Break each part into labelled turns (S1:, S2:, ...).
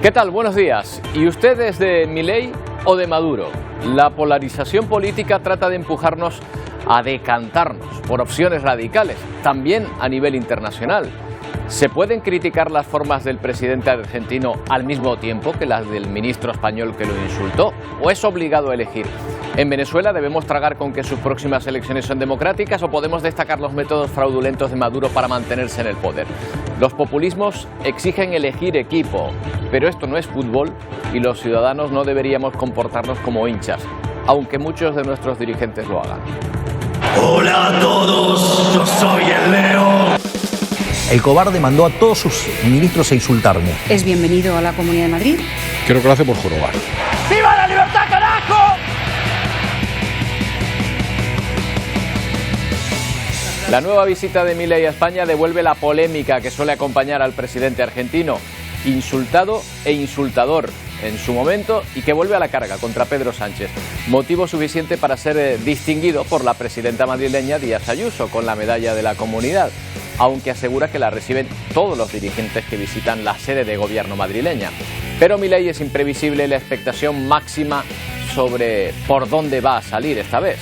S1: ¿Qué tal? Buenos días. ¿Y usted es de Milei o de Maduro? La polarización política trata de empujarnos a decantarnos por opciones radicales, también a nivel internacional. ¿Se pueden criticar las formas del presidente argentino al mismo tiempo que las del ministro español que lo insultó? ¿O es obligado a elegir? ¿En Venezuela debemos tragar con que sus próximas elecciones son democráticas o podemos destacar los métodos fraudulentos de Maduro para mantenerse en el poder? Los populismos exigen elegir equipo, pero esto no es fútbol y los ciudadanos no deberíamos comportarnos como hinchas, aunque muchos de nuestros dirigentes lo hagan.
S2: Hola a todos, yo soy el Leo.
S3: El cobarde mandó a todos sus ministros a insultarme.
S4: ¿Es bienvenido a la Comunidad de Madrid?
S5: Creo que lo hace por jorobar.
S2: ¡Viva la libertad, carajo!
S1: La nueva visita de Milei a España devuelve la polémica que suele acompañar al presidente argentino, insultado e insultador en su momento y que vuelve a la carga contra Pedro Sánchez. Motivo suficiente para ser distinguido por la presidenta madrileña Díaz Ayuso con la medalla de la Comunidad, aunque asegura que la reciben todos los dirigentes que visitan la sede de gobierno madrileña. Pero Milei es imprevisible, la expectación máxima sobre por dónde va a salir esta vez.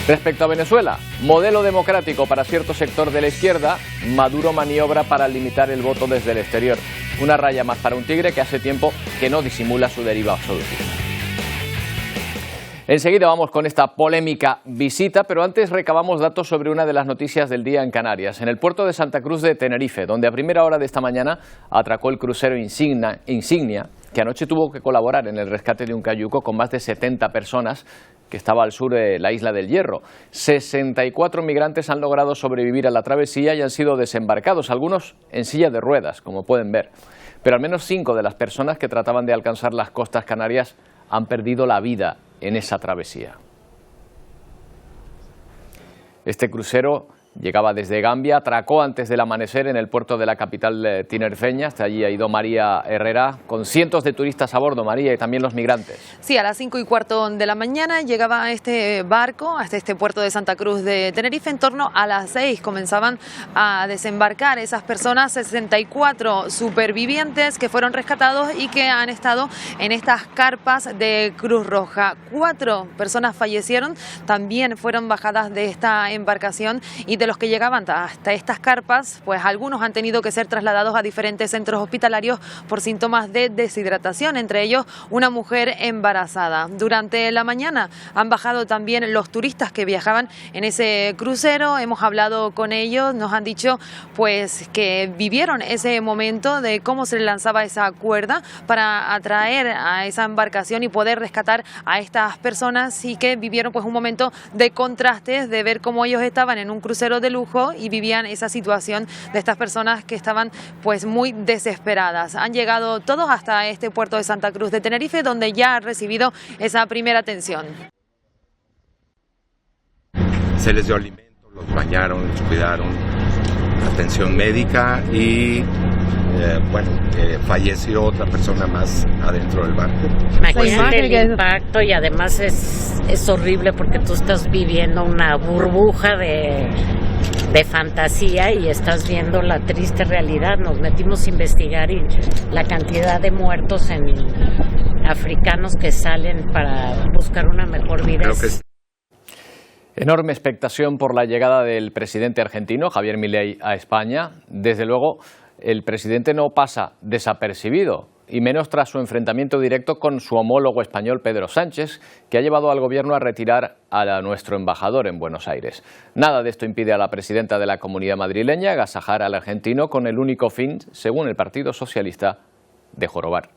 S1: Respecto a Venezuela, modelo democrático para cierto sector de la izquierda, Maduro maniobra para limitar el voto desde el exterior. Una raya más para un tigre que hace tiempo que no disimula su deriva absolutista. Enseguida vamos con esta polémica visita, pero antes recabamos datos sobre una de las noticias del día en Canarias. En el puerto de Santa Cruz de Tenerife, donde a primera hora de esta mañana atracó el crucero Insignia, que anoche tuvo que colaborar en el rescate de un cayuco con más de 70 personas que estaba al sur de la isla del Hierro. 64 migrantes han logrado sobrevivir a la travesía y han sido desembarcados, algunos en silla de ruedas, como pueden ver. Pero al menos 5 de las personas que trataban de alcanzar las costas canarias han perdido la vida en esa travesía. Este crucero llegaba desde Gambia, atracó antes del amanecer en el puerto de la capital tinerfeña. Hasta allí ha ido María Herrera, con cientos de turistas a bordo, María, y también los migrantes.
S6: Sí, a las 5:15 de la mañana llegaba este barco hasta este puerto de Santa Cruz de Tenerife. En torno a las 6 comenzaban a desembarcar esas personas, 64 supervivientes que fueron rescatados y que han estado en estas carpas de Cruz Roja. 4 personas fallecieron, también fueron bajadas de esta embarcación, y de los que llegaban hasta estas carpas, pues algunos han tenido que ser trasladados a diferentes centros hospitalarios por síntomas de deshidratación, entre ellos una mujer embarazada. Durante la mañana han bajado también los turistas que viajaban en ese crucero. Hemos hablado con ellos, nos han dicho pues que vivieron ese momento de cómo se lanzaba esa cuerda para atraer a esa embarcación y poder rescatar a estas personas, y que vivieron pues un momento de contrastes, de ver cómo ellos estaban en un crucero de lujo y vivían esa situación de estas personas que estaban pues muy desesperadas. Han llegado todos hasta este puerto de Santa Cruz de Tenerife, donde ya han recibido esa primera atención.
S7: Se les dio alimento, los bañaron, los cuidaron, atención médica y falleció otra persona más adentro del barco.
S8: Imagínate el impacto, y además es horrible porque tú estás viviendo una burbuja de fantasía y estás viendo la triste realidad. Nos metimos a investigar y la cantidad de muertos en africanos que salen para buscar una mejor vida.
S1: Enorme expectación por la llegada del presidente argentino, Javier Milei, a España. Desde luego, el presidente no pasa desapercibido, y menos tras su enfrentamiento directo con su homólogo español Pedro Sánchez, que ha llevado al gobierno a retirar a nuestro embajador en Buenos Aires. Nada de esto impide a la presidenta de la Comunidad madrileña agasajar al argentino con el único fin, según el Partido Socialista, de jorobar.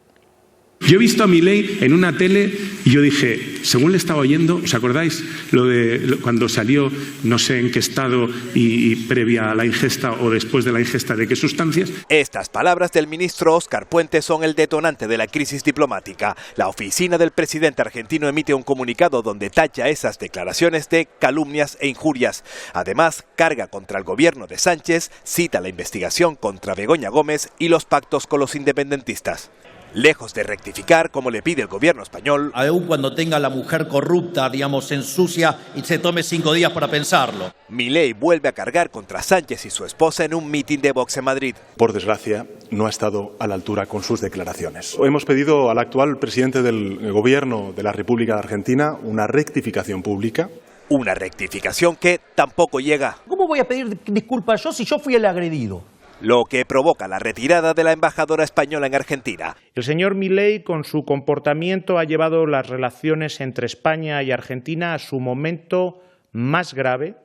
S9: Yo he visto a Milei en una tele y yo dije, según le estaba oyendo, ¿os acordáis lo de cuando salió, no sé en qué estado y previa a la ingesta o después de la ingesta de qué sustancias?
S10: Estas palabras del ministro Óscar Puente son el detonante de la crisis diplomática. La oficina del presidente argentino emite un comunicado donde tacha esas declaraciones de calumnias e injurias. Además, carga contra el gobierno de Sánchez, cita la investigación contra Begoña Gómez y los pactos con los independentistas. Lejos de rectificar, como le pide el gobierno español,
S3: Aún cuando tenga la mujer corrupta, digamos, ensucia y se tome 5 días para pensarlo.
S10: Milei vuelve a cargar contra Sánchez y su esposa en un mitin de Vox en Madrid.
S5: Por desgracia, no ha estado a la altura con sus declaraciones. Hemos pedido al actual presidente del Gobierno de la República de Argentina una rectificación pública.
S10: Una rectificación que tampoco llega.
S3: ¿Cómo voy a pedir disculpas yo si yo fui el agredido?
S10: Lo que provoca la retirada de la embajadora española en Argentina.
S11: El señor Milei, con su comportamiento, ha llevado las relaciones entre España y Argentina a su momento más grave.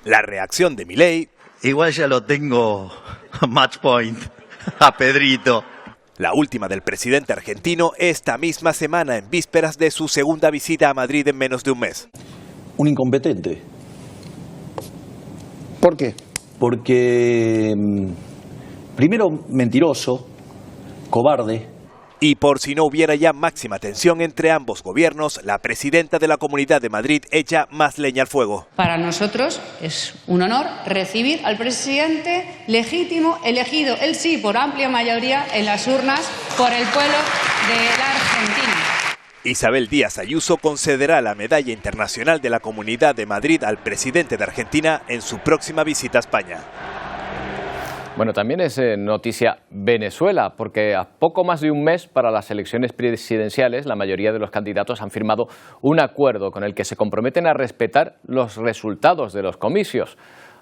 S10: La reacción de Milei.
S2: Igual ya lo tengo match point a Pedrito.
S10: La última del presidente argentino esta misma semana, en vísperas de su segunda visita a Madrid en menos de un mes.
S12: Un incompetente.
S3: ¿Por qué?
S12: Porque, primero, mentiroso, cobarde.
S10: Y por si no hubiera ya máxima tensión entre ambos gobiernos, la presidenta de la Comunidad de Madrid echa más leña al fuego.
S4: Para nosotros es un honor recibir al presidente legítimo, elegido, él sí, por amplia mayoría en las urnas por el pueblo de la Argentina.
S10: Isabel Díaz Ayuso concederá la Medalla Internacional de la Comunidad de Madrid al presidente de Argentina en su próxima visita a España.
S1: Bueno, también es noticia Venezuela, porque a poco más de un mes para las elecciones presidenciales, la mayoría de los candidatos han firmado un acuerdo con el que se comprometen a respetar los resultados de los comicios,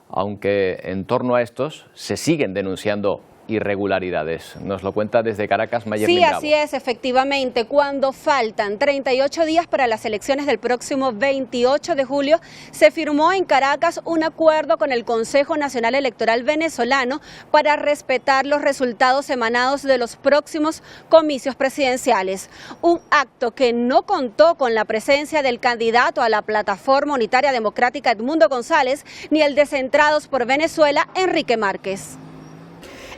S1: aunque en torno a estos se siguen denunciando irregularidades. Nos lo cuenta desde Caracas Mayerlin Bravo.
S13: Sí, así es, efectivamente. Cuando faltan 38 días para las elecciones del próximo 28 de julio, se firmó en Caracas un acuerdo con el Consejo Nacional Electoral venezolano para respetar los resultados emanados de los próximos comicios presidenciales. Un acto que no contó con la presencia del candidato a la Plataforma Unitaria Democrática Edmundo González ni el de Centrados por Venezuela, Enrique Márquez.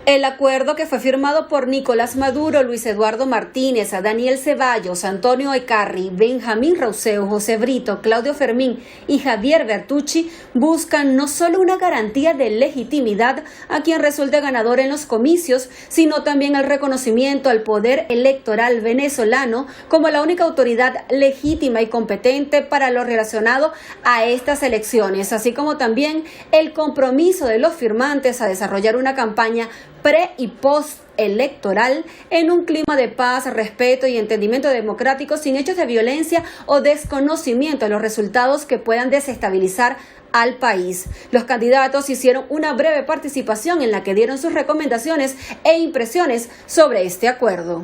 S13: El acuerdo, que fue firmado por Nicolás Maduro, Luis Eduardo Martínez, Daniel Ceballos, Antonio Ecarri, Benjamín Rousseau, José Brito, Claudio Fermín y Javier Bertucci, buscan no solo una garantía de legitimidad a quien resulte ganador en los comicios, sino también el reconocimiento al poder electoral venezolano como la única autoridad legítima y competente para lo relacionado a estas elecciones, así como también el compromiso de los firmantes a desarrollar una campaña pre- y post-electoral en un clima de paz, respeto y entendimiento democrático, sin hechos de violencia o desconocimiento de los resultados que puedan desestabilizar al país. Los candidatos hicieron una breve participación en la que dieron sus recomendaciones e impresiones sobre este acuerdo.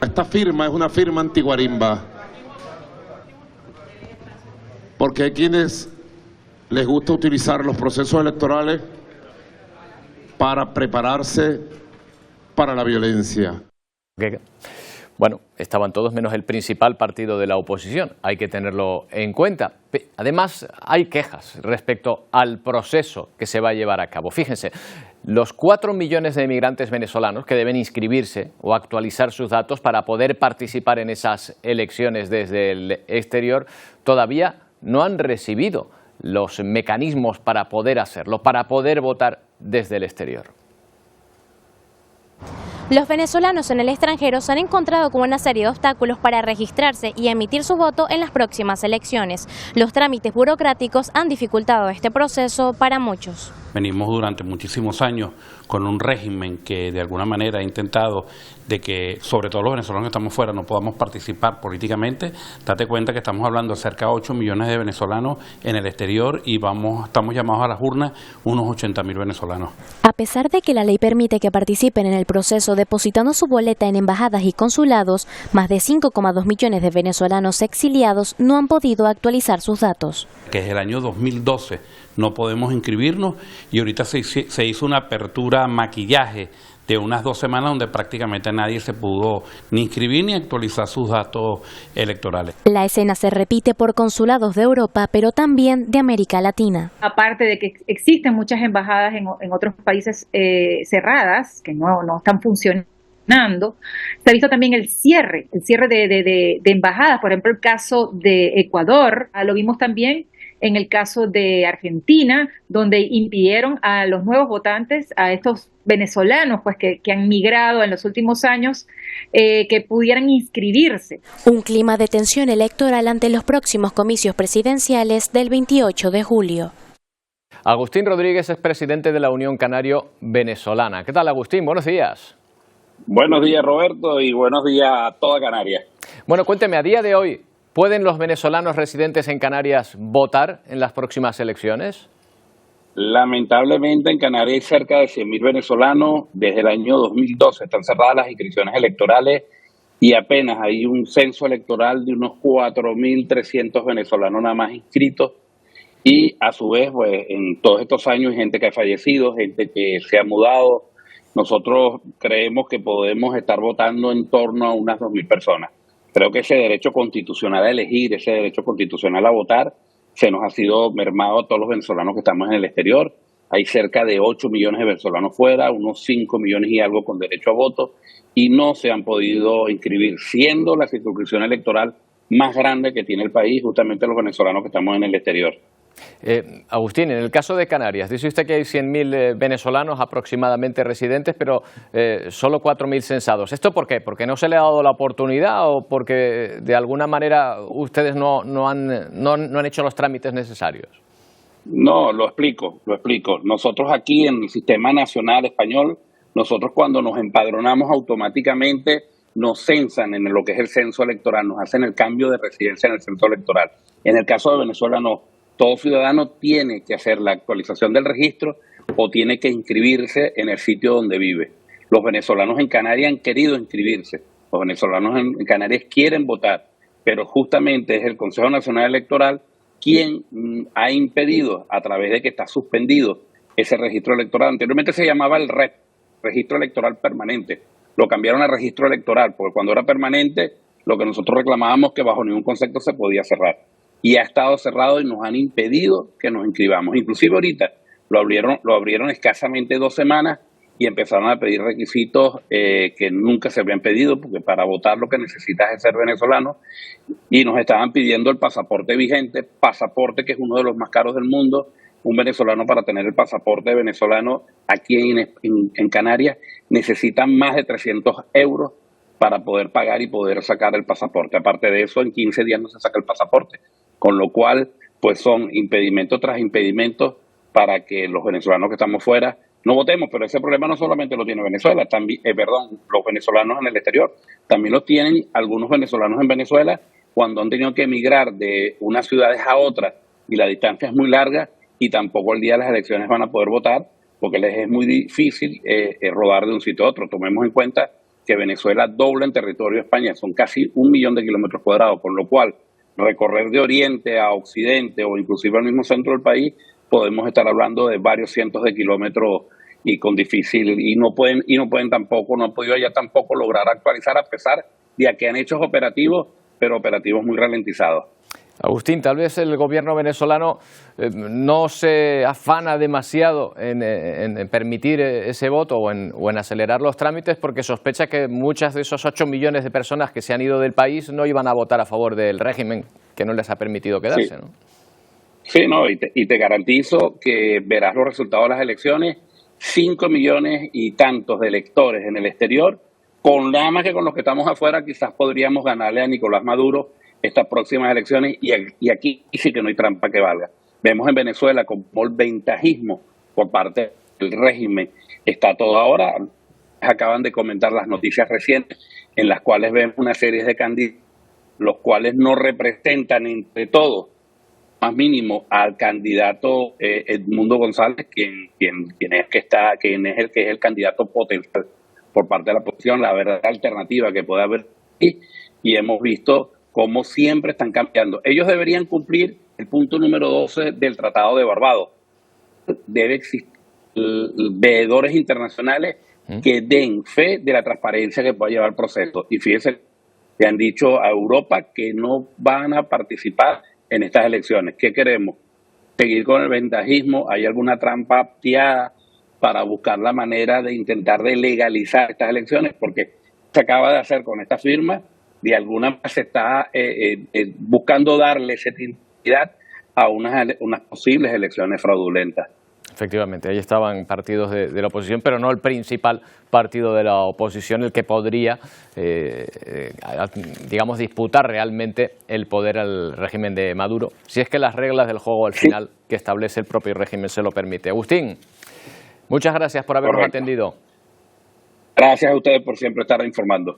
S14: Esta firma es una firma antiguarimba, porque hay quienes les gusta utilizar los procesos electorales para prepararse para la violencia.
S1: Bueno, estaban todos menos el principal partido de la oposición, hay que tenerlo en cuenta. Además, hay quejas respecto al proceso que se va a llevar a cabo. Fíjense, los 4 millones de emigrantes venezolanos que deben inscribirse o actualizar sus datos para poder participar en esas elecciones desde el exterior todavía no han recibido los mecanismos para poder hacerlo, para poder votar desde el exterior.
S15: Los venezolanos en el extranjero se han encontrado con una serie de obstáculos para registrarse y emitir su voto en las próximas elecciones. Los trámites burocráticos han dificultado este proceso para muchos.
S16: Venimos durante muchísimos años con un régimen que de alguna manera ha intentado de que, sobre todo los venezolanos que estamos fuera, no podamos participar políticamente. Date cuenta que estamos hablando de cerca de 8 millones de venezolanos en el exterior y estamos llamados a las urnas unos 80.000 venezolanos.
S15: A pesar de que la ley permite que participen en el proceso depositando su boleta en embajadas y consulados, más de 5,2 millones de venezolanos exiliados no han podido actualizar sus datos.
S16: Que desde el año 2012 no podemos inscribirnos y ahorita se hizo una apertura maquillaje de unas 2 semanas donde prácticamente nadie se pudo ni inscribir ni actualizar sus datos electorales.
S15: La escena se repite por consulados de Europa, pero también de América Latina.
S17: Aparte de que existen muchas embajadas en otros países cerradas, que no están funcionando, se ha visto también el cierre de embajadas. Por ejemplo, el caso de Ecuador, lo vimos también en el caso de Argentina, donde impidieron a los nuevos votantes, a estos venezolanos pues que han migrado en los últimos años, que pudieran inscribirse.
S15: Un clima de tensión electoral ante los próximos comicios presidenciales del 28 de julio.
S1: Agustín Rodríguez es presidente de la Unión Canario Venezolana. ¿Qué tal, Agustín? Buenos días.
S18: Buenos días, Roberto, y buenos días a toda Canarias.
S1: Bueno, cuénteme, a día de hoy, ¿pueden los venezolanos residentes en Canarias votar en las próximas elecciones?
S18: Lamentablemente en Canarias hay cerca de 100.000 venezolanos. Desde el año 2012 están cerradas las inscripciones electorales y apenas hay un censo electoral de unos 4.300 venezolanos nada más inscritos. Y a su vez, pues en todos estos años hay gente que ha fallecido, gente que se ha mudado. Nosotros creemos que podemos estar votando en torno a unas 2.000 personas. Creo que ese derecho constitucional a elegir, ese derecho constitucional a votar, se nos ha sido mermado a todos los venezolanos que estamos en el exterior. Hay cerca de 8 millones de venezolanos fuera, unos 5 millones y algo con derecho a voto, y no se han podido inscribir, siendo la circunscripción electoral más grande que tiene el país, justamente los venezolanos que estamos en el exterior.
S1: Agustín, en el caso de Canarias, dice usted que hay 100.000 venezolanos aproximadamente residentes, pero solo 4.000 censados. ¿Esto por qué? ¿Porque no se le ha dado la oportunidad o porque de alguna manera ustedes no han hecho los trámites necesarios?
S18: No, lo explico. Nosotros aquí en el Sistema Nacional Español, nosotros cuando nos empadronamos automáticamente nos censan en lo que es el censo electoral, nos hacen el cambio de residencia en el censo electoral. En el caso de Venezuela no. Todo ciudadano tiene que hacer la actualización del registro o tiene que inscribirse en el sitio donde vive. Los venezolanos en Canarias han querido inscribirse, los venezolanos en Canarias quieren votar, pero justamente es el Consejo Nacional Electoral quien ha impedido, a través de que está suspendido ese registro electoral. Anteriormente se llamaba el REP, Registro Electoral Permanente. Lo cambiaron a registro electoral, porque cuando era permanente, lo que nosotros reclamábamos que bajo ningún concepto se podía cerrar. Y ha estado cerrado y nos han impedido que nos inscribamos. Inclusive ahorita lo abrieron escasamente 2 semanas y empezaron a pedir requisitos que nunca se habían pedido, porque para votar lo que necesitas es ser venezolano, y nos estaban pidiendo el pasaporte vigente, pasaporte que es uno de los más caros del mundo. Un venezolano, para tener el pasaporte venezolano aquí en Canarias, necesita más de 300 euros para poder pagar y poder sacar el pasaporte. Aparte de eso, en 15 días no se saca el pasaporte. Con lo cual, pues son impedimentos tras impedimentos para que los venezolanos que estamos fuera no votemos. Pero ese problema no solamente lo tiene Venezuela, también, los venezolanos en el exterior. También lo tienen algunos venezolanos en Venezuela cuando han tenido que emigrar de unas ciudades a otras y la distancia es muy larga y tampoco el día de las elecciones van a poder votar porque les es muy difícil rodar de un sitio a otro. Tomemos en cuenta que Venezuela dobla en territorio de España, son casi 1 millón de kilómetros cuadrados, con lo cual recorrer de oriente a occidente o inclusive al mismo centro del país, podemos estar hablando de varios cientos de kilómetros y con difícil, y no han podido ya tampoco lograr actualizar a pesar de que han hecho operativos, pero operativos muy ralentizados.
S1: Agustín, tal vez el gobierno venezolano no se afana demasiado en permitir ese voto o en acelerar los trámites porque sospecha que muchas de esos 8 millones de personas que se han ido del país no iban a votar a favor del régimen que no les ha permitido quedarse,
S18: sí.
S1: ¿no?
S18: Sí, no, y te garantizo que verás los resultados de las elecciones, 5 millones y tantos de electores en el exterior, con nada más que con los que estamos afuera quizás podríamos ganarle a Nicolás Maduro estas próximas elecciones y aquí sí que no hay trampa que valga. Vemos en Venezuela como el ventajismo por parte del régimen está todo ahora. Acaban de comentar las noticias recientes en las cuales vemos una serie de candidatos, los cuales no representan entre todos, más mínimo, al candidato Edmundo González, quien es el candidato potencial por parte de la oposición, la verdadera alternativa que puede haber aquí, y hemos visto cómo siempre están cambiando. Ellos deberían cumplir el punto número 12 del Tratado de Barbados. Debe existir veedores internacionales que den fe de la transparencia que pueda llevar el proceso. Y fíjense, le han dicho a Europa que no van a participar en estas elecciones. ¿Qué queremos? ¿Seguir con el ventajismo? ¿Hay alguna trampa aptiada para buscar la manera de intentar de legalizar estas elecciones? Porque se acaba de hacer con esta firma, de alguna manera se está buscando darle esa identidad a unas posibles elecciones fraudulentas.
S1: Efectivamente, ahí estaban partidos de la oposición, pero no el principal partido de la oposición, el que podría, digamos, disputar realmente el poder al régimen de Maduro, si es que las reglas del juego al final que establece el propio régimen se lo permite. Agustín, muchas gracias por habernos atendido.
S18: Gracias a ustedes por siempre estar informando.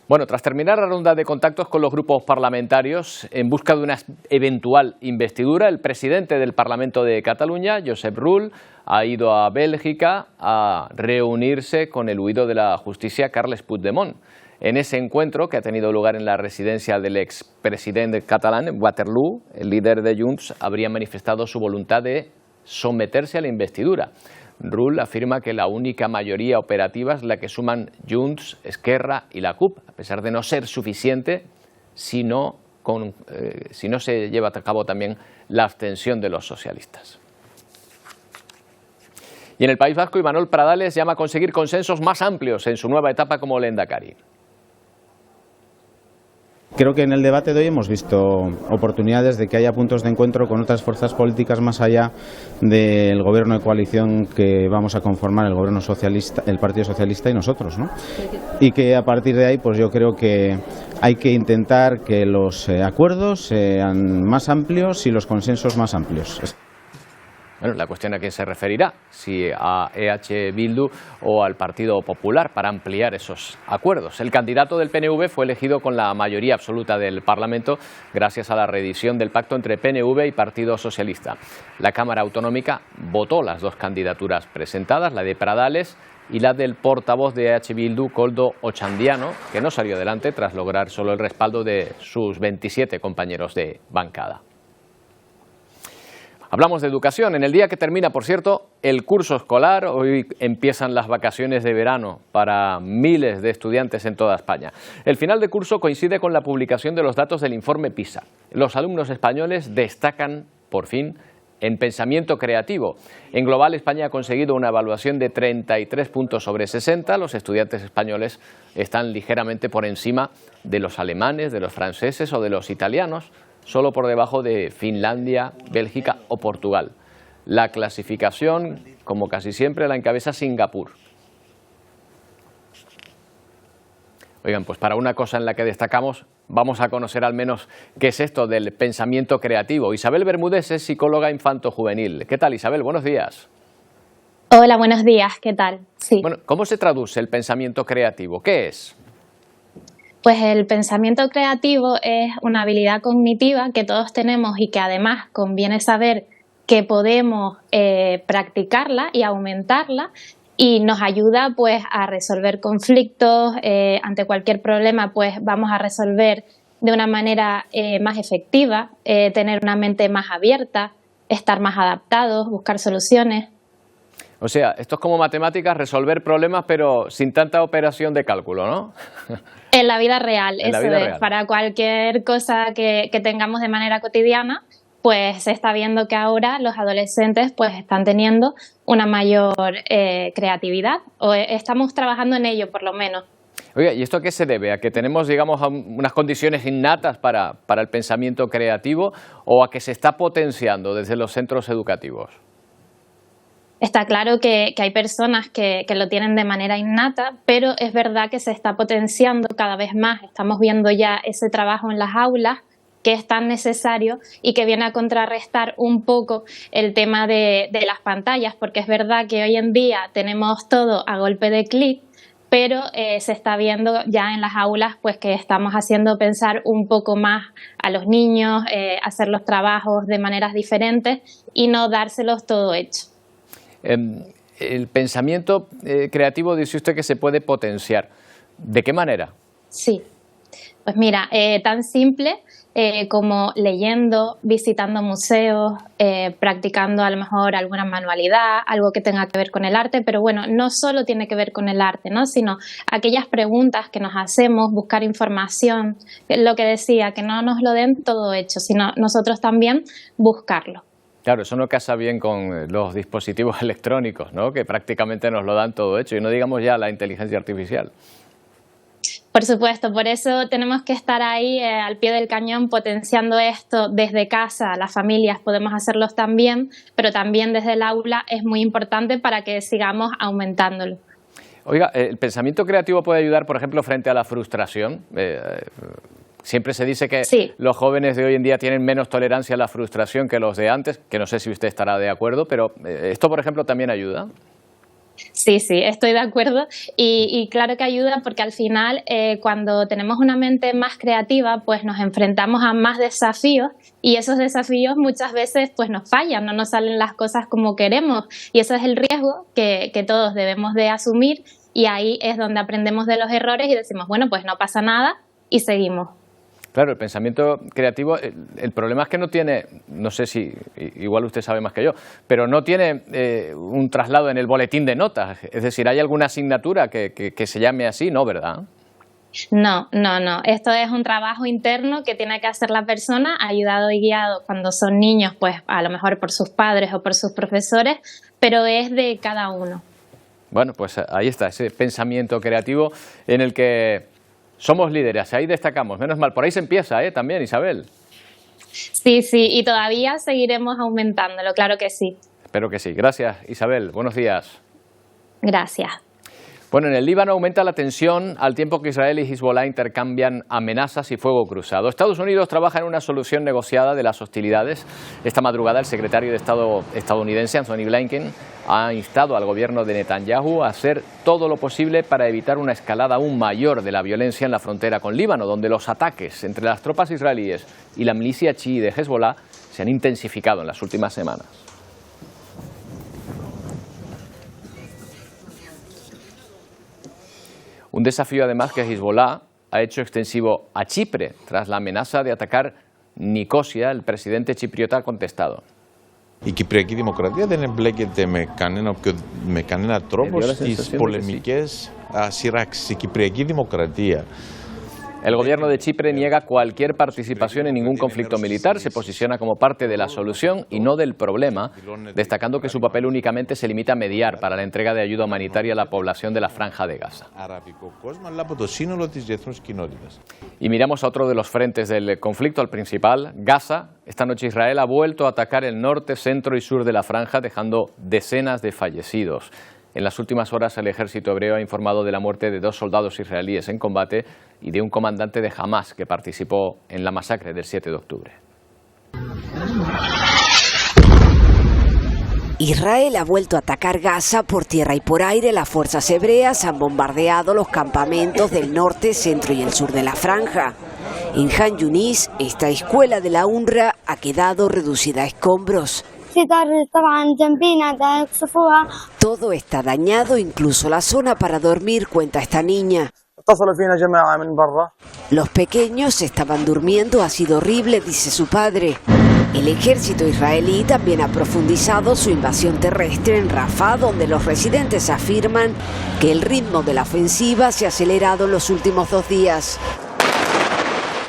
S1: Bueno, tras terminar la ronda de contactos con los grupos parlamentarios en busca de una eventual investidura, el presidente del Parlamento de Cataluña, Josep Rull, ha ido a Bélgica a reunirse con el huido de la justicia Carles Puigdemont. En ese encuentro, que ha tenido lugar en la residencia del expresidente catalán, en Waterloo, el líder de Junts habría manifestado su voluntad de someterse a la investidura. Rull afirma que la única mayoría operativa es la que suman Junts, Esquerra y la CUP, a pesar de no ser suficiente si no se lleva a cabo también la abstención de los socialistas. Y en el País Vasco, Imanol Pradales llama a conseguir consensos más amplios en su nueva etapa como lehendakari.
S19: Creo que en el debate de hoy hemos visto oportunidades de que haya puntos de encuentro con otras fuerzas políticas más allá del gobierno de coalición que vamos a conformar, el gobierno socialista, el Partido Socialista y nosotros, ¿no? Y que a partir de ahí, pues yo creo que hay que intentar que los acuerdos sean más amplios y los consensos más amplios.
S1: Bueno, la cuestión a quién se referirá, si a EH Bildu o al Partido Popular, para ampliar esos acuerdos. El candidato del PNV fue elegido con la mayoría absoluta del Parlamento gracias a la reedición del pacto entre PNV y Partido Socialista. La Cámara Autonómica votó las dos candidaturas presentadas, la de Pradales y la del portavoz de EH Bildu, Koldo Ochandiano, que no salió adelante tras lograr solo el respaldo de sus 27 compañeros de bancada. Hablamos de educación. En el día que termina, por cierto, el curso escolar, hoy empiezan las vacaciones de verano para miles de estudiantes en toda España. El final de curso coincide con la publicación de los datos del informe PISA. Los alumnos españoles destacan, por fin, en pensamiento creativo. En global, España ha conseguido una evaluación de 33 puntos sobre 60. Los estudiantes españoles están ligeramente por encima de los alemanes, de los franceses o de los italianos, solo por debajo de Finlandia, Bélgica o Portugal. La clasificación, como casi siempre, la encabeza Singapur. Oigan, pues para una cosa en la que destacamos, vamos a conocer al menos qué es esto del pensamiento creativo. Isabel Bermúdez es psicóloga infanto-juvenil. ¿Qué tal, Isabel? Buenos días.
S20: Hola, buenos días. ¿Qué tal? Sí.
S1: Bueno, ¿cómo se traduce el pensamiento creativo? ¿Qué es?
S20: Pues el pensamiento creativo es una habilidad cognitiva que todos tenemos y que además conviene saber que podemos practicarla y aumentarla, y nos ayuda pues a resolver conflictos. Ante cualquier problema pues vamos a resolver de una manera más efectiva, tener una mente más abierta, estar más adaptados, buscar soluciones.
S1: O sea, esto es como matemáticas, resolver problemas pero sin tanta operación de cálculo, ¿no?
S20: En la vida real,
S1: en la vida real.
S20: Para cualquier cosa que tengamos de manera cotidiana, pues se está viendo que ahora los adolescentes pues están teniendo una mayor creatividad, o estamos trabajando en ello por lo menos.
S1: Oiga, ¿y esto a qué se debe? ¿A que tenemos, digamos, unas condiciones innatas para el pensamiento creativo o a que se está potenciando desde los centros educativos?
S20: Está claro que hay personas que lo tienen de manera innata, pero es verdad que se está potenciando cada vez más. Estamos viendo ya ese trabajo en las aulas que es tan necesario y que viene a contrarrestar un poco el tema de las pantallas, porque es verdad que hoy en día tenemos todo a golpe de clic, pero se está viendo ya en las aulas pues que estamos haciendo pensar un poco más a los niños, hacer los trabajos de maneras diferentes y no dárselos todo hecho.
S1: El pensamiento creativo, dice usted que se puede potenciar. ¿De qué manera?
S20: Sí, pues mira, tan simple como leyendo, visitando museos, practicando a lo mejor alguna manualidad, algo que tenga que ver con el arte, pero bueno, no solo tiene que ver con el arte, ¿no? Sino aquellas preguntas que nos hacemos, buscar información, lo que decía, que no nos lo den todo hecho, sino nosotros también buscarlo.
S1: Claro, eso no casa bien con los dispositivos electrónicos, ¿no? Que prácticamente nos lo dan todo hecho, y no digamos ya la inteligencia artificial.
S20: Por supuesto, por eso tenemos que estar ahí al pie del cañón potenciando esto desde casa. Las familias podemos hacerlo también, pero también desde el aula es muy importante para que sigamos aumentándolo.
S1: Oiga, ¿el pensamiento creativo puede ayudar, por ejemplo, frente a la frustración? Siempre se dice que los jóvenes de hoy en día tienen menos tolerancia a la frustración que los de antes, que no sé si usted estará de acuerdo, pero ¿esto, por ejemplo, también ayuda?
S20: Sí, estoy de acuerdo y claro que ayuda porque al final cuando tenemos una mente más creativa pues nos enfrentamos a más desafíos y esos desafíos muchas veces pues nos fallan, no nos salen las cosas como queremos y ese es el riesgo que todos debemos de asumir y ahí es donde aprendemos de los errores y decimos bueno pues no pasa nada y seguimos.
S1: Claro, el pensamiento creativo, el problema es que no tiene, no sé si, igual usted sabe más que yo, pero no tiene un traslado en el boletín de notas. Es decir, ¿hay alguna asignatura que se llame así? No, ¿verdad?
S20: No. Esto es un trabajo interno que tiene que hacer la persona, ayudado y guiado cuando son niños, pues a lo mejor por sus padres o por sus profesores, pero es de cada uno. Bueno, pues ahí está, ese pensamiento creativo en el que somos líderes, ahí destacamos, menos mal. Por ahí se empieza, también, Isabel. Sí, y todavía seguiremos aumentándolo, claro que sí. Espero que sí. Gracias, Isabel. Buenos días. Gracias. Bueno, en el Líbano aumenta la tensión al tiempo que Israel y Hezbollah intercambian amenazas y fuego cruzado. Estados Unidos trabaja en una solución negociada de las hostilidades. Esta madrugada el secretario de Estado estadounidense, Anthony Blinken, ha instado al gobierno de Netanyahu a hacer todo lo posible para evitar una escalada aún mayor de la violencia en la frontera con Líbano, donde los ataques entre las tropas israelíes y la milicia chií de Hezbollah se han intensificado en las últimas semanas. Un desafío además que Hezbollah ha hecho extensivo a Chipre tras la amenaza de atacar Nicosia. El presidente chipriota ha contestado.
S21: Η Κυπριακή Δημοκρατία δεν εμπλέκεται με κανένα τρόπο στις πολεμικές σειράξεις. Η Κυπριακή Δημοκρατία.
S1: El gobierno de Chipre niega cualquier participación en ningún conflicto militar, se posiciona como parte de la solución y no del problema, destacando que su papel únicamente se limita a mediar para la entrega de ayuda humanitaria a la población de la Franja de Gaza. Y miramos a otro de los frentes del conflicto, al principal, Gaza. Esta noche Israel ha vuelto a atacar el norte, centro y sur de la Franja, dejando decenas de fallecidos. En las últimas horas el ejército hebreo ha informado de la muerte de 2 soldados israelíes en combate y de un comandante de Hamas que participó en la masacre del 7 de octubre.
S22: Israel ha vuelto a atacar Gaza por tierra y por aire. Las fuerzas hebreas han bombardeado los campamentos del norte, centro y el sur de la Franja. En Han Yunis, esta escuela de la UNRWA ha quedado reducida a escombros. Todo está dañado, incluso la zona para dormir, cuenta esta niña. Los pequeños estaban durmiendo, ha sido horrible, dice su padre. El ejército israelí también ha profundizado su invasión terrestre en Rafah, donde los residentes afirman que el ritmo de la ofensiva se ha acelerado en los últimos 2 días.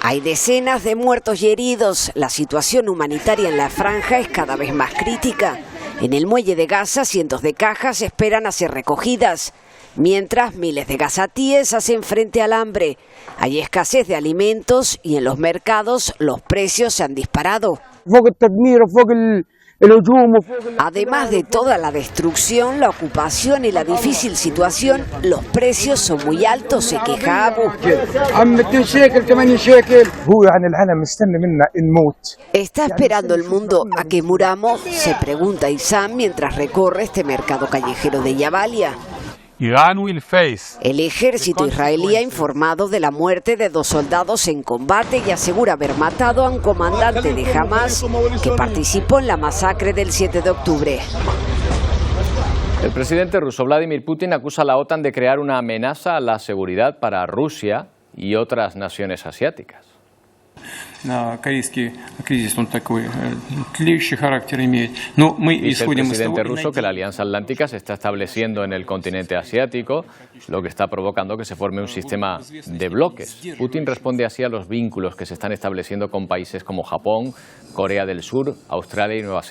S22: Hay decenas de muertos y heridos. La situación humanitaria en la franja es cada vez más crítica. En el muelle de Gaza, cientos de cajas esperan a ser recogidas, mientras miles de gazatíes hacen frente al hambre. Hay escasez de alimentos y en los mercados los precios se han disparado. Además de toda la destrucción, la ocupación y la difícil situación, los precios son muy altos, se queja Abu. ¿Está esperando el mundo a que muramos?, se pregunta Isam mientras recorre este mercado callejero de Jabalia. El ejército israelí ha informado de la muerte de 2 soldados en combate y asegura haber matado a un comandante de Hamas que participó en la masacre del 7 de octubre.
S1: El presidente ruso Vladimir Putin acusa a la OTAN de crear una amenaza a la seguridad para Rusia y otras naciones asiáticas.
S23: Dice
S1: el presidente ruso que la Alianza Atlántica se está estableciendo en el continente asiático, lo que está provocando que se forme un sistema de bloques. Putin responde así a los vínculos que se están estableciendo con países como Japón, Corea del Sur, Australia y Nueva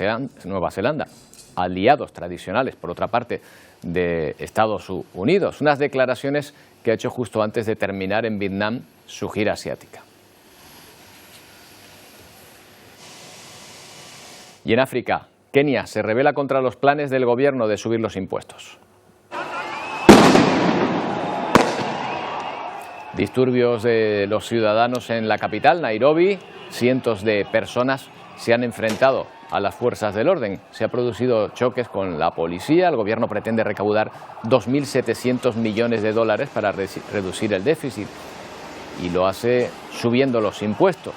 S1: Zelanda. aliados tradicionales, por otra parte, de Estados Unidos. Unas declaraciones que ha hecho justo antes de terminar en Vietnam su gira asiática. Y en África, Kenia se rebela contra los planes del gobierno de subir los impuestos. Disturbios de los ciudadanos en la capital, Nairobi. Cientos de personas se han enfrentado a las fuerzas del orden. Se han producido choques con la policía. El gobierno pretende recaudar 2.700 millones de dólares para reducir el déficit y lo hace subiendo los impuestos.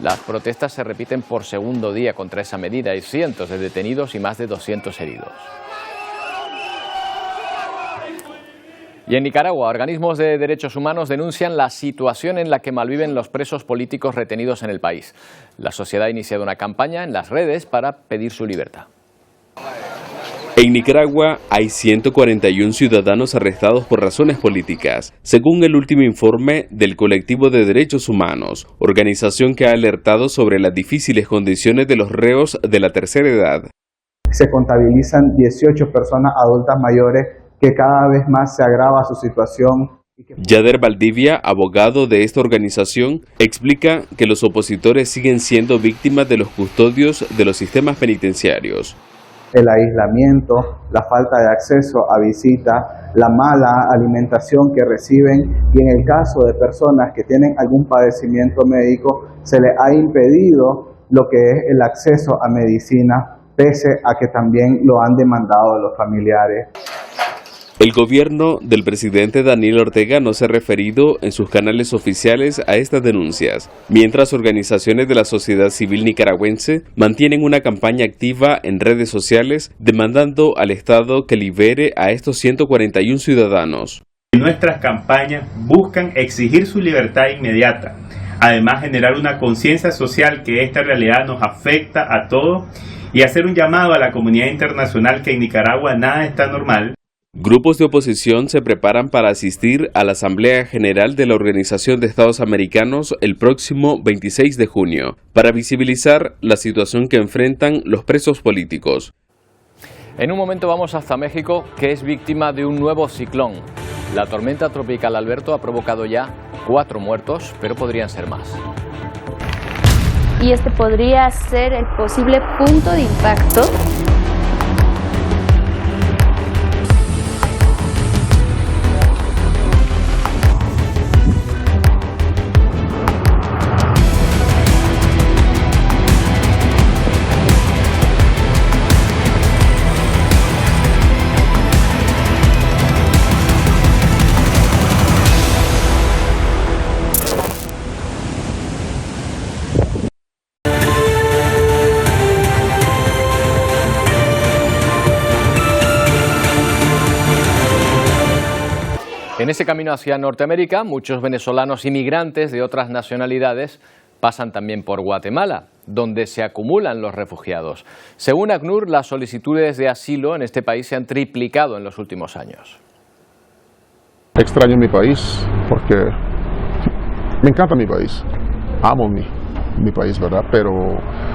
S1: Las protestas se repiten por segundo día contra esa medida. Hay cientos de detenidos y más de 200 heridos. Y en Nicaragua, organismos de derechos humanos denuncian la situación en la que malviven los presos políticos retenidos en el país. La sociedad ha iniciado una campaña en las redes para pedir su libertad.
S6: En Nicaragua hay 141 ciudadanos arrestados por razones políticas, según el último informe del Colectivo de Derechos Humanos, organización que ha alertado sobre las difíciles condiciones de los reos de la tercera edad.
S7: Se contabilizan 18 personas adultas mayores que cada vez más se agrava su situación.
S6: Yader Valdivia, abogado de esta organización, explica que los opositores siguen siendo víctimas de los custodios de los sistemas penitenciarios.
S7: El aislamiento, la falta de acceso a visitas, la mala alimentación que reciben y en el caso de personas que tienen algún padecimiento médico se les ha impedido lo que es el acceso a medicina, pese a que también lo han demandado los familiares.
S6: El gobierno del presidente Daniel Ortega no se ha referido en sus canales oficiales a estas denuncias, mientras organizaciones de la sociedad civil nicaragüense mantienen una campaña activa en redes sociales demandando al Estado que libere a estos 141 ciudadanos.
S8: Nuestras campañas buscan exigir su libertad inmediata, además generar una conciencia social que esta realidad nos afecta a todos y hacer un llamado a la comunidad internacional que en Nicaragua nada está normal.
S6: Grupos de oposición se preparan para asistir a la Asamblea General de la Organización de Estados Americanos el próximo 26 de junio, para visibilizar la situación que enfrentan los presos políticos.
S1: En un momento vamos hasta México, que es víctima de un nuevo ciclón. La tormenta tropical Alberto ha provocado ya 4 muertos, pero podrían ser más.
S24: Y este podría ser el posible punto de impacto.
S1: En ese camino hacia Norteamérica, muchos venezolanos inmigrantes de otras nacionalidades pasan también por Guatemala, donde se acumulan los refugiados. Según ACNUR, las solicitudes de asilo en este país se han triplicado en los últimos años.
S25: Extraño mi país porque me encanta mi país, amo mi país, ¿verdad? Pero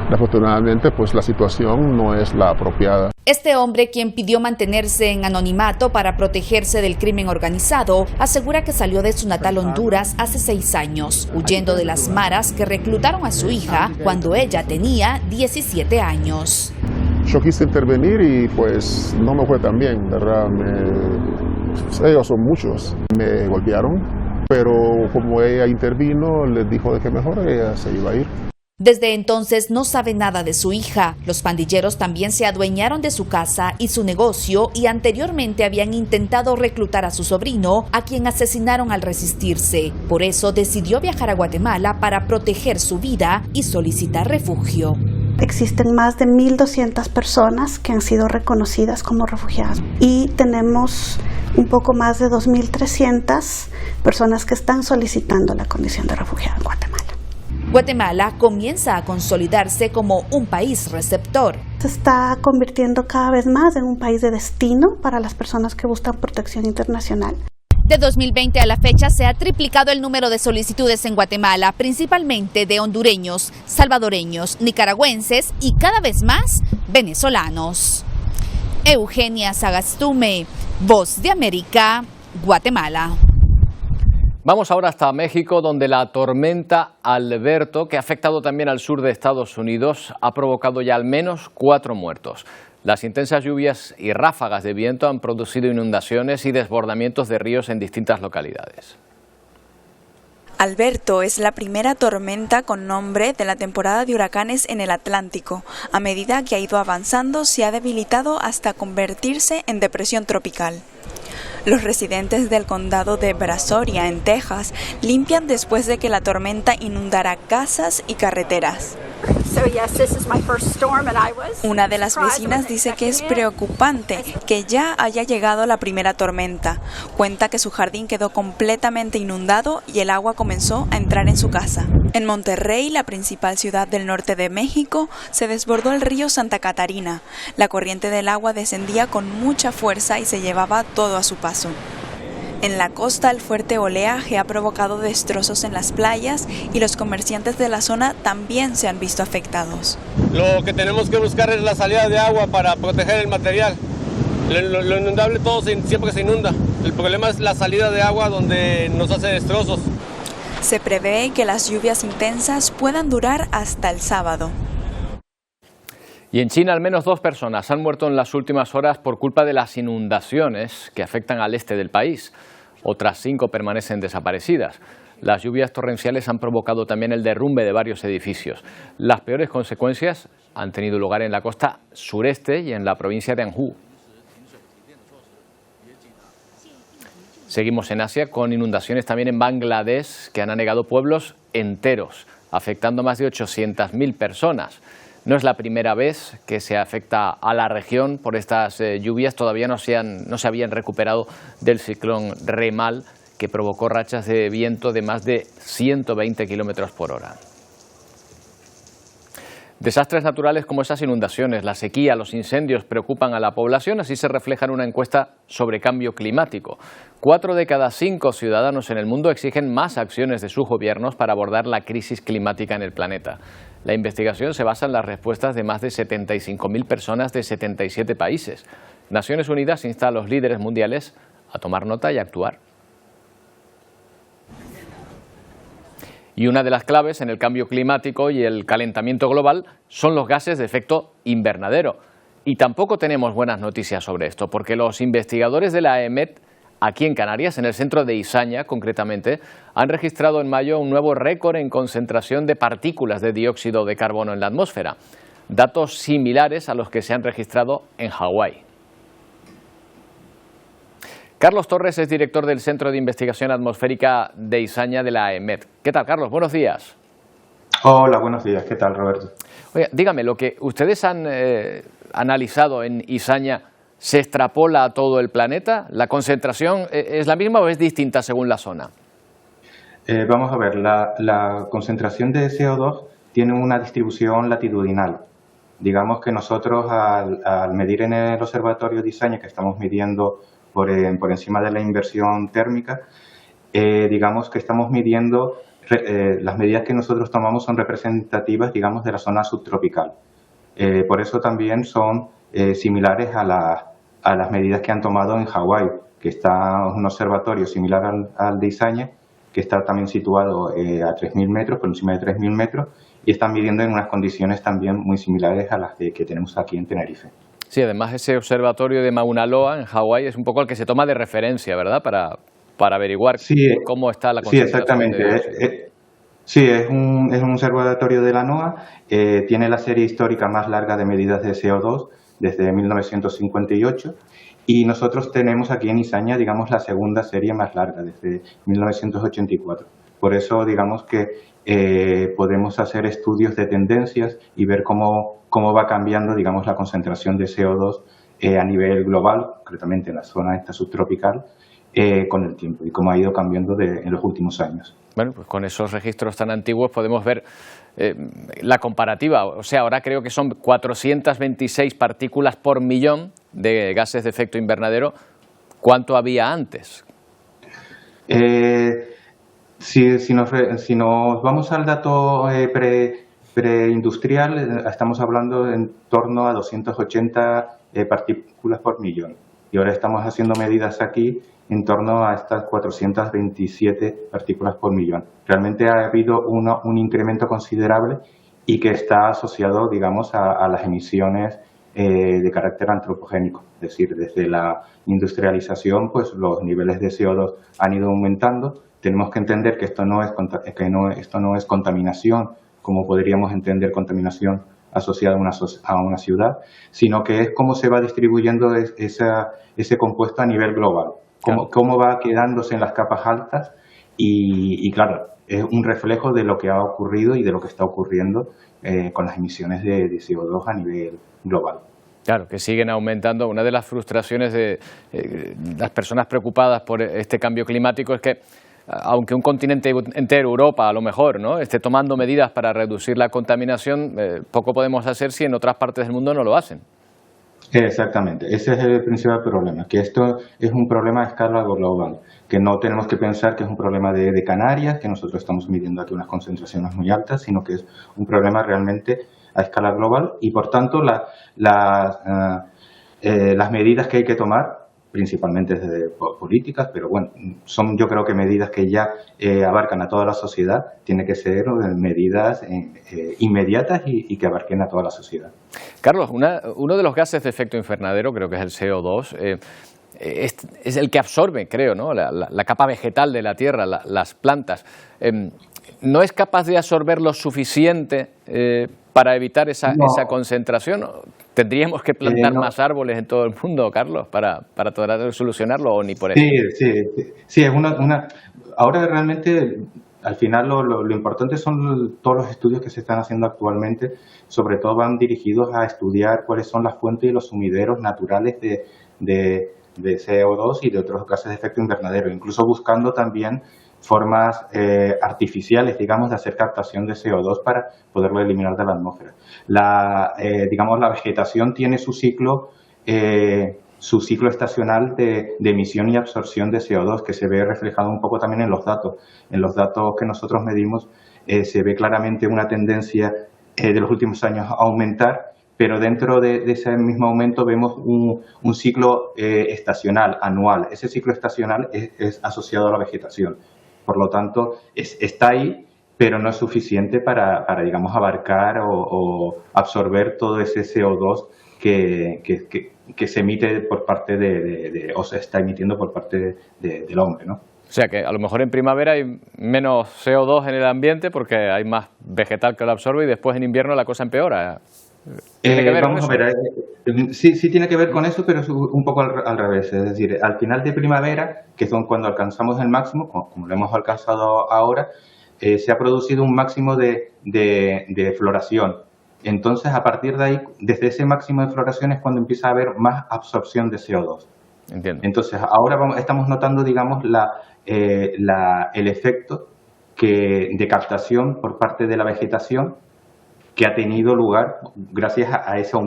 S25: desafortunadamente pues la situación no es la apropiada.
S26: Este hombre, quien pidió mantenerse en anonimato para protegerse del crimen organizado, asegura que salió de su natal Honduras hace 6 años, huyendo de las maras que reclutaron a su hija cuando ella tenía 17 años.
S25: Yo quise intervenir y pues no me fue tan bien, ¿verdad? Ellos son muchos, me golpearon. Pero como ella intervino, les dijo de que mejor ella se iba a ir.
S26: Desde entonces no sabe nada de su hija. Los pandilleros también se adueñaron de su casa y su negocio y anteriormente habían intentado reclutar a su sobrino, a quien asesinaron al resistirse. Por eso decidió viajar a Guatemala para proteger su vida y solicitar refugio.
S27: Existen más de 1.200 personas que han sido reconocidas como refugiadas y tenemos un poco más de 2.300 personas que están solicitando la condición de refugiado en Guatemala.
S26: Guatemala comienza a consolidarse como un país receptor.
S27: Se está convirtiendo cada vez más en un país de destino para las personas que buscan protección internacional.
S26: De 2020 a la fecha se ha triplicado el número de solicitudes en Guatemala, principalmente de hondureños, salvadoreños, nicaragüenses y cada vez más venezolanos. Eugenia Sagastume, Voz de América, Guatemala.
S1: Vamos ahora hasta México, donde la tormenta Alberto, que ha afectado también al sur de Estados Unidos, ha provocado ya al menos 4 muertos. Las intensas lluvias y ráfagas de viento han producido inundaciones y desbordamientos de ríos en distintas localidades.
S2: Alberto es la primera tormenta con nombre de la temporada de huracanes en el Atlántico. A medida que ha ido avanzando, se ha debilitado hasta convertirse en depresión tropical. Los residentes del condado de Brazoria, en Texas, limpian después de que la tormenta inundara casas y carreteras. Una de las vecinas dice que es preocupante que ya haya llegado la primera tormenta. Cuenta que su jardín quedó completamente inundado y el agua comenzó a entrar en su casa. En Monterrey, la principal ciudad del norte de México, se desbordó el río Santa Catarina. La corriente del agua descendía con mucha fuerza y se llevaba todo a su paso. En la costa, el fuerte oleaje ha provocado destrozos en las playas y los comerciantes de la zona también se han visto afectados.
S3: Lo que tenemos que buscar es la salida de agua para proteger el material. Lo inundable todo siempre se inunda. El problema es la salida de agua donde nos hace destrozos.
S2: Se prevé que las lluvias intensas puedan durar hasta el sábado.
S1: Y en China al menos 2 personas han muerto en las últimas horas por culpa de las inundaciones que afectan al este del país. Otras 5 permanecen desaparecidas. Las lluvias torrenciales han provocado también el derrumbe de varios edificios. Las peores consecuencias han tenido lugar en la costa sureste y en la provincia de Anhui. Seguimos en Asia con inundaciones también en Bangladesh que han anegado pueblos enteros, afectando a más de 800.000 personas. No es la primera vez que se afecta a la región por estas lluvias. Todavía no se habían recuperado del ciclón Remal, que provocó rachas de viento de más de 120 kilómetros por hora. Desastres naturales como esas inundaciones, la sequía, los incendios preocupan a la población, así se refleja en una encuesta sobre cambio climático. 4 de cada 5 ciudadanos en el mundo exigen más acciones de sus gobiernos para abordar la crisis climática en el planeta. La investigación se basa en las respuestas de más de 75.000 personas de 77 países. Naciones Unidas insta a los líderes mundiales a tomar nota y actuar. Y una de las claves en el cambio climático y el calentamiento global son los gases de efecto invernadero. Y tampoco tenemos buenas noticias sobre esto, porque los investigadores de la AEMET, aquí en Canarias, en el centro de Izaña concretamente, han registrado en mayo un nuevo récord en concentración de partículas de dióxido de carbono en la atmósfera, datos similares a los que se han registrado en Hawái. Carlos Torres es director del Centro de Investigación Atmosférica de Izaña de la AEMET. ¿Qué tal, Carlos? Buenos días.
S4: Hola, buenos días. ¿Qué tal, Roberto?
S1: Oye, dígame, lo que ustedes han analizado en Izaña, ¿se extrapola a todo el planeta? ¿La concentración es la misma o es distinta según la zona?
S4: Vamos a ver, la concentración de CO2 tiene una distribución latitudinal. Digamos que nosotros al medir en el observatorio de Izaña, que estamos midiendo por encima de la inversión térmica, digamos que estamos midiendo, las medidas que nosotros tomamos son representativas, digamos, de la zona subtropical. Por eso también son similares a las medidas que han tomado en Hawái, que está un observatorio similar al de Izaña, que está también situado a 3.000 metros, por encima de 3.000 metros, y están midiendo en unas condiciones también muy similares a las que tenemos aquí en Tenerife.
S1: Sí, además ese observatorio de Mauna Loa en Hawái es un poco el que se toma de referencia, ¿verdad?, para averiguar cómo está la concentración.
S4: Sí, exactamente. Sí, es un observatorio de la NOAA, tiene la serie histórica más larga de medidas de CO2 desde 1958 y nosotros tenemos aquí en Izaña, digamos, la segunda serie más larga desde 1984. Por eso, digamos que podemos hacer estudios de tendencias y ver cómo va cambiando, digamos, la concentración de CO2 a nivel global, concretamente en la zona esta subtropical, con el tiempo y cómo ha ido cambiando en los últimos años.
S1: Bueno, pues con esos registros tan antiguos podemos ver la comparativa. O sea, ahora creo que son 426 partículas por millón de gases de efecto invernadero. ¿Cuánto había antes?
S4: Si nos vamos al dato preindustrial estamos hablando en torno a 280 partículas por millón. Y ahora estamos haciendo medidas aquí en torno a estas 427 partículas por millón. Realmente ha habido un incremento considerable y que está asociado, digamos, a las emisiones de carácter antropogénico. Es decir, desde la industrialización, pues los niveles de CO2 han ido aumentando. Tenemos que entender que esto no es contaminación, como podríamos entender contaminación asociada a una ciudad, sino que es cómo se va distribuyendo ese compuesto a nivel global, cómo va quedándose en las capas altas y claro, es un reflejo de lo que ha ocurrido y de lo que está ocurriendo con las emisiones de CO2 a nivel global.
S1: Claro, que siguen aumentando. Una de las frustraciones de las personas preocupadas por este cambio climático es que, aunque un continente entero, Europa a lo mejor, ¿no?, esté tomando medidas para reducir la contaminación, poco podemos hacer si en otras partes del mundo no lo hacen.
S4: Exactamente, ese es el principal problema, que esto es un problema a escala global, que no tenemos que pensar que es un problema de Canarias, que nosotros estamos midiendo aquí unas concentraciones muy altas, sino que es un problema realmente a escala global y por tanto las medidas que hay que tomar, principalmente desde políticas, pero bueno, son yo creo que medidas que ya abarcan a toda la sociedad, tiene que ser medidas inmediatas y que abarquen a toda la sociedad.
S1: Carlos, uno de los gases de efecto invernadero, creo que es el CO2, es el que absorbe, creo, ¿no?, la capa vegetal de la Tierra, las plantas. ¿No es capaz de absorber lo suficiente para evitar esa concentración? ¿Tendríamos que plantar más árboles en todo el mundo, Carlos, para tratar de solucionarlo o ni por eso?
S4: Sí, es ahora realmente al final lo importante son todos los estudios que se están haciendo actualmente, sobre todo van dirigidos a estudiar cuáles son las fuentes y los sumideros naturales de CO2 y de otros gases de efecto invernadero, incluso buscando también formas artificiales, digamos, de hacer captación de CO2 para poderlo eliminar de la atmósfera. La vegetación tiene su ciclo estacional de emisión y absorción de CO2, que se ve reflejado un poco también en los datos. En los datos que nosotros medimos se ve claramente una tendencia de los últimos años a aumentar, pero dentro de ese mismo aumento vemos un ciclo estacional, anual. Ese ciclo estacional es asociado a la vegetación. Por lo tanto, está ahí, pero no es suficiente para digamos, abarcar o absorber todo ese CO2 que se emite por parte o se está emitiendo por parte del hombre, ¿no?
S1: O sea que a lo mejor en primavera hay menos CO2 en el ambiente porque hay más vegetal que lo absorbe y después en invierno la cosa empeora. ¿Tiene que ver con eso?
S4: Vamos a ver, sí tiene que ver con eso, pero es un poco al revés. Es decir, al final de primavera, que son cuando alcanzamos el máximo, como lo hemos alcanzado ahora, se ha producido un máximo de floración. Entonces, a partir de ahí, desde ese máximo de floración es cuando empieza a haber más absorción de CO2.
S1: Entiendo.
S4: Entonces, ahora estamos notando, digamos, el efecto de captación por parte de la vegetación que ha tenido lugar gracias a esa,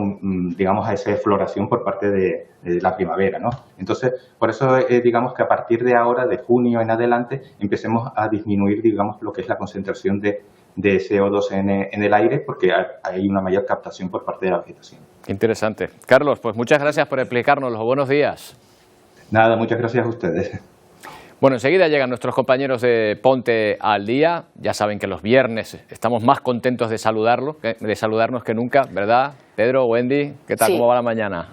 S4: digamos, a esa floración por parte de la primavera, ¿no? Entonces, por eso digamos que a partir de ahora, de junio en adelante, empecemos a disminuir, digamos, lo que es la concentración de CO2 en el aire, porque hay una mayor captación por parte de la vegetación.
S1: Interesante. Carlos, pues muchas gracias por explicárnoslo. Buenos días.
S4: Nada, muchas gracias a ustedes.
S1: Bueno, enseguida llegan nuestros compañeros de Ponte al Día. Ya saben que los viernes estamos más contentos de saludarnos que nunca, ¿verdad? Pedro, Wendy, ¿qué tal? Sí. ¿Cómo va la mañana?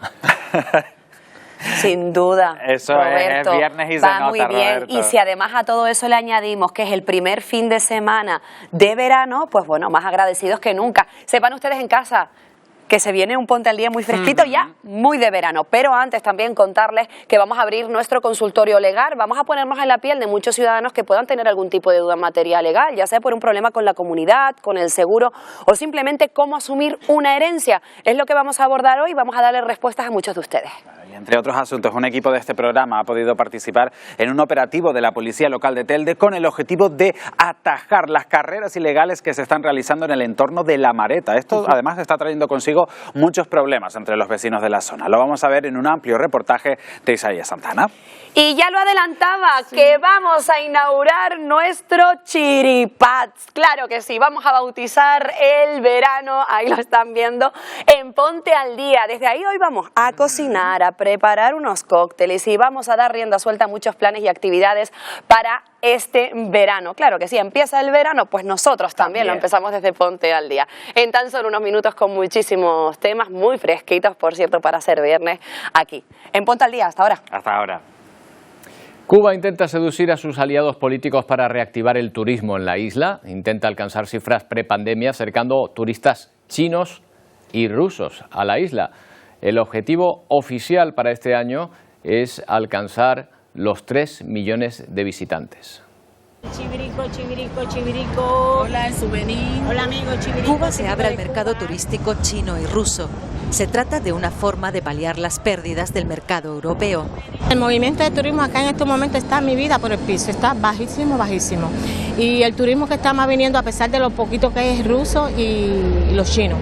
S5: Sin duda,
S9: eso
S5: Roberto,
S9: es viernes y se
S5: va
S9: nota,
S5: muy bien.
S9: Roberto.
S5: Y si además a todo eso le añadimos que es el primer fin de semana de verano, pues bueno, más agradecidos que nunca. Sepan ustedes en casa que se viene un Ponte al Día muy fresquito, ya muy de verano. Pero antes también contarles que vamos a abrir nuestro consultorio legal. Vamos a ponernos en la piel de muchos ciudadanos que puedan tener algún tipo de duda en materia legal, ya sea por un problema con la comunidad, con el seguro o simplemente cómo asumir una herencia. Es lo que vamos a abordar hoy. Vamos a darle respuestas a muchos de ustedes.
S9: Y entre otros asuntos, un equipo de este programa ha podido participar en un operativo de la Policía Local de Telde con el objetivo de atajar las carreras ilegales que se están realizando en el entorno de La Mareta. Esto además está trayendo consigo provocó muchos problemas entre los vecinos de la zona. Lo vamos a ver en un amplio reportaje de Isaías Santana.
S5: Y ya lo adelantaba, que vamos a inaugurar nuestro Chiripats. Claro que sí, vamos a bautizar el verano, ahí lo están viendo, en Ponte al Día. Desde ahí hoy vamos a cocinar, a preparar unos cócteles y vamos a dar rienda suelta a muchos planes y actividades para este verano. Claro que sí, empieza el verano, pues nosotros también lo empezamos desde Ponte al Día. En tan solo unos minutos con muchísimos temas, muy fresquitos, por cierto, para ser viernes aquí. En Ponte al Día, hasta ahora.
S9: Hasta ahora.
S1: Cuba intenta seducir a sus aliados políticos para reactivar el turismo en la isla. Intenta alcanzar cifras prepandemia acercando turistas chinos y rusos a la isla. El objetivo oficial para este año es alcanzar los 3 millones de visitantes.
S10: Chivirico, chivirico, chivirico. Hola, el souvenir. Hola, amigo, chivirico.
S11: Cuba se abre al mercado turístico chino y ruso. Se trata de una forma de paliar las pérdidas del mercado europeo.
S10: El movimiento de turismo acá en este momento está en mi vida por el piso, está bajísimo, bajísimo. Y el turismo que está más viniendo, a pesar de lo poquito que es ruso y los chinos.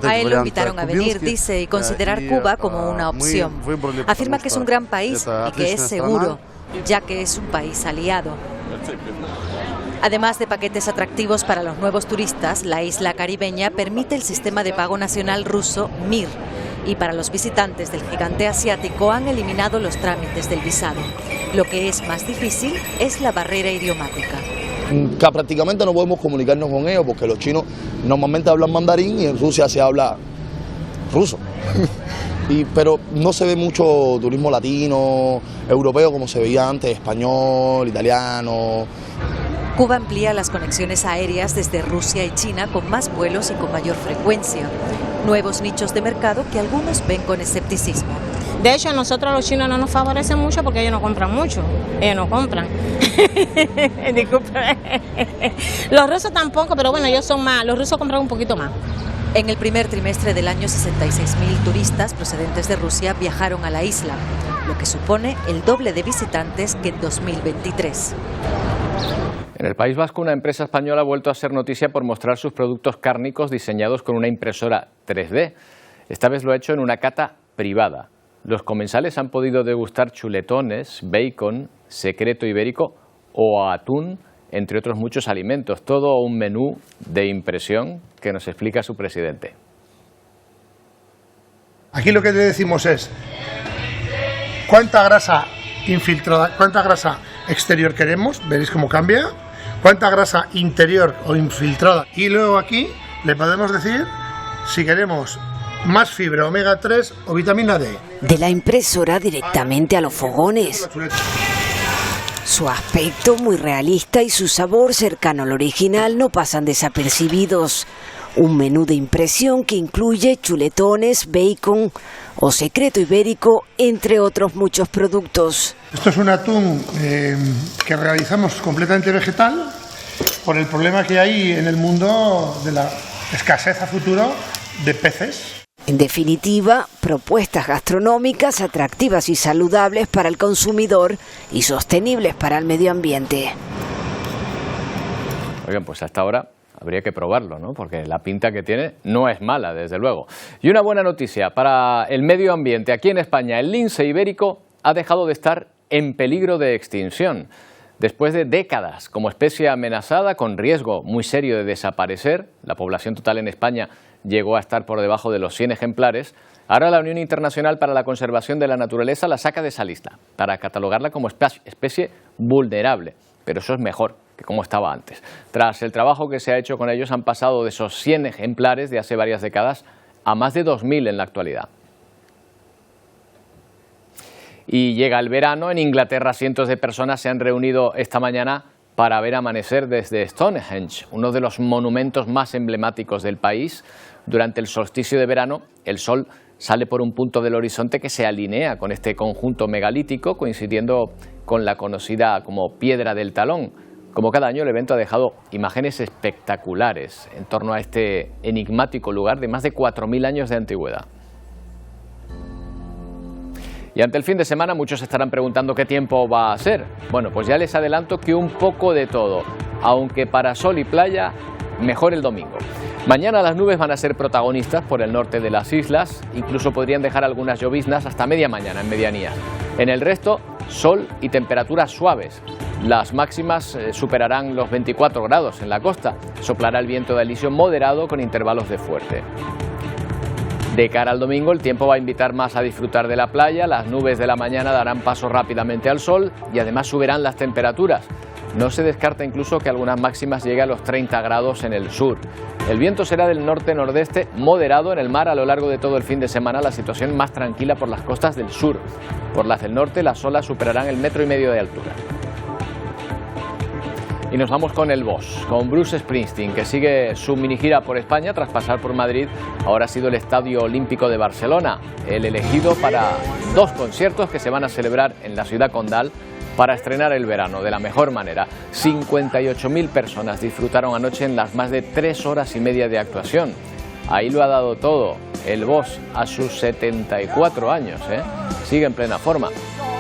S11: A él lo invitaron a venir, dice, y considerar Cuba como una opción. Afirma que es un gran país y que es seguro, ya que es un país aliado. Además de paquetes atractivos para los nuevos turistas, la isla caribeña permite el sistema de pago nacional ruso MIR, y para los visitantes del gigante asiático han eliminado los trámites del visado. Lo que es más difícil es la barrera idiomática.
S12: Que prácticamente no podemos comunicarnos con ellos porque los chinos normalmente hablan mandarín y en Rusia se habla ruso. Pero no se ve mucho turismo latino, europeo como se veía antes, español, italiano.
S11: Cuba amplía las conexiones aéreas desde Rusia y China con más vuelos y con mayor frecuencia. Nuevos nichos de mercado que algunos ven con escepticismo.
S10: De hecho, a nosotros los chinos no nos favorecen mucho porque ellos no compran mucho. Ellos no compran. Disculpe. Los rusos tampoco, pero bueno, ellos son más. Los rusos compran un poquito más.
S11: En el primer trimestre del año, 66.000 turistas procedentes de Rusia viajaron a la isla, lo que supone el doble de visitantes que en 2023.
S1: En el País Vasco, una empresa española ha vuelto a ser noticia por mostrar sus productos cárnicos diseñados con una impresora 3D. Esta vez lo ha hecho en una cata privada. Los comensales han podido degustar chuletones, bacon, secreto ibérico o atún, entre otros muchos alimentos. Todo un menú de impresión que nos explica su presidente.
S13: Aquí lo que le decimos es cuánta grasa infiltrada, cuánta grasa exterior queremos, veréis cómo cambia, cuánta grasa interior o infiltrada. Y luego aquí le podemos decir si queremos más fibra omega 3 o vitamina D.
S22: De la impresora directamente a los fogones. Su aspecto muy realista y su sabor cercano al original no pasan desapercibidos. Un menú de impresión que incluye chuletones, bacon o secreto ibérico, entre otros muchos productos.
S13: Esto es un atún que realizamos completamente vegetal por el problema que hay en el mundo de la escasez a futuro de peces.
S22: En definitiva, propuestas gastronómicas atractivas y saludables para el consumidor y sostenibles para el medio ambiente.
S1: Oigan, pues hasta ahora habría que probarlo, ¿no? Porque la pinta que tiene no es mala, desde luego. Y una buena noticia para el medio ambiente. Aquí en España, el lince ibérico ha dejado de estar en peligro de extinción. Después de décadas como especie amenazada, con riesgo muy serio de desaparecer, la población total en España llegó a estar por debajo de los 100 ejemplares, ahora la Unión Internacional para la Conservación de la Naturaleza la saca de esa lista para catalogarla como especie vulnerable. Pero eso es mejor que como estaba antes. Tras el trabajo que se ha hecho con ellos, han pasado de esos 100 ejemplares de hace varias décadas a más de 2.000 en la actualidad. Y llega el verano. En Inglaterra, cientos de personas se han reunido esta mañana para ver amanecer desde Stonehenge, uno de los monumentos más emblemáticos del país. Durante el solsticio de verano, el sol sale por un punto del horizonte que se alinea con este conjunto megalítico, coincidiendo con la conocida como Piedra del Talón. Como cada año, el evento ha dejado imágenes espectaculares en torno a este enigmático lugar de más de 4.000 años de antigüedad. Y ante el fin de semana muchos estarán preguntando qué tiempo va a ser. Bueno, pues ya les adelanto que un poco de todo, aunque para sol y playa, mejor el domingo. Mañana las nubes van a ser protagonistas por el norte de las islas, incluso podrían dejar algunas lloviznas hasta media mañana en medianías. En el resto, sol y temperaturas suaves. Las máximas superarán los 24 grados en la costa. Soplará el viento de alisio moderado con intervalos de fuerte. De cara al domingo, el tiempo va a invitar más a disfrutar de la playa. Las nubes de la mañana darán paso rápidamente al sol y además subirán las temperaturas. No se descarta incluso que algunas máximas lleguen a los 30 grados en el sur. El viento será del norte-nordeste moderado en el mar a lo largo de todo el fin de semana, la situación más tranquila por las costas del sur. Por las del norte las olas superarán el 1,5 metros de altura. Y nos vamos con el boss, con Bruce Springsteen, que sigue su minigira por España tras pasar por Madrid. Ahora ha sido el Estadio Olímpico de Barcelona, el elegido para 2 conciertos que se van a celebrar en la ciudad condal para estrenar el verano de la mejor manera. 58.000 personas disfrutaron anoche en las más de 3 horas y media de actuación. Ahí lo ha dado todo el boss a sus 74 años, sigue en plena forma.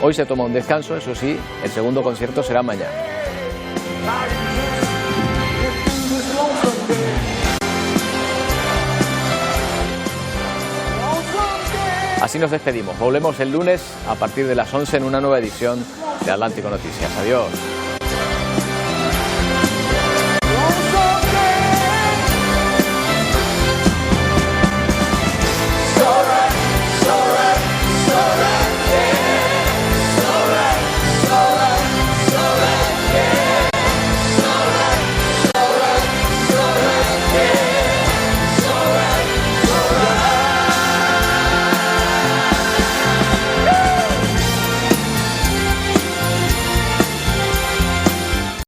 S1: Hoy se toma un descanso, eso sí, el segundo concierto será mañana. Así nos despedimos. Volvemos el lunes a partir de las 11 en una nueva edición de Atlántico Noticias. Adiós.